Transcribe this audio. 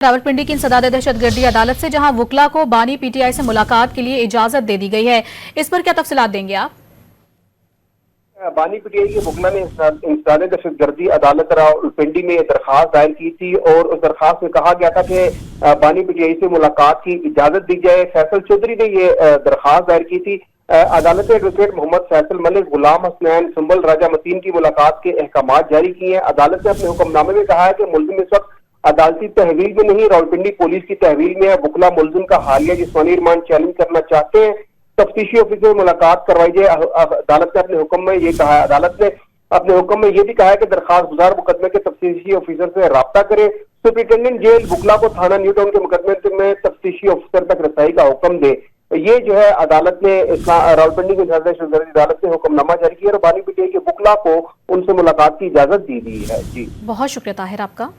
रावलपिंडी की इंसदाद दहशतगर्दी अदालत से जहां वकला को बानी पीटीआई से मुलाकात के लिए इजाजत दे दी गई है, इस पर क्या तफसीलात देंगे आप? बानी पीटीआई के वकला ने इंसदाद दहशतगर्दी अदालत रावलपिंडी में दरखास्त दायर की थी और उस दरखास्त में कहा गया था कि बानी पीटीआई से मुलाकात की इजाजत दी जाए। फैसल चौधरी ने ये दरखास्त दायर की थी। अदालत ने एडवोकेट मोहम्मद फैसल मलिक, गुलाम हसनैन, सुंबल राजा मतीन की मुलाकात के अहकाम जारी किए हैं। अदालत ने अपने हुक्मनामे में कहा है कि मुलजिम इस वक्त अदालती तहवील में नहीं, रावलपिंडी पुलिस की तहवील में है। वकला मुलजिम का हालिया जिस्मानी रिमांड चैलेंज करना चाहते हैं, तफ्तीशी ऑफिसर से मुलाकात करवाई जाए। अदालत ने अपने हुक्म में ये कहा है। अदालत ने अपने हुक्म में ये भी कहा है कि दरखास्त गुजार मुकदमे के तफ्तीशी ऑफिसर से राब्ता करे। सुप्रिंटेंडेंट जेल वकला को थाना न्यू टाउन के मुकदमे में तफ्तीशी ऑफिसर तक रसाई का हुक्म दे। ये जो है अदालत ने रावलपिंडी की अदालत ने हुक्मनामा जारी किया और बानी पीटीआई के वकला को उनसे मुलाकात की इजाजत दी है। जी, बहुत शुक्रिया ताहिर आपका।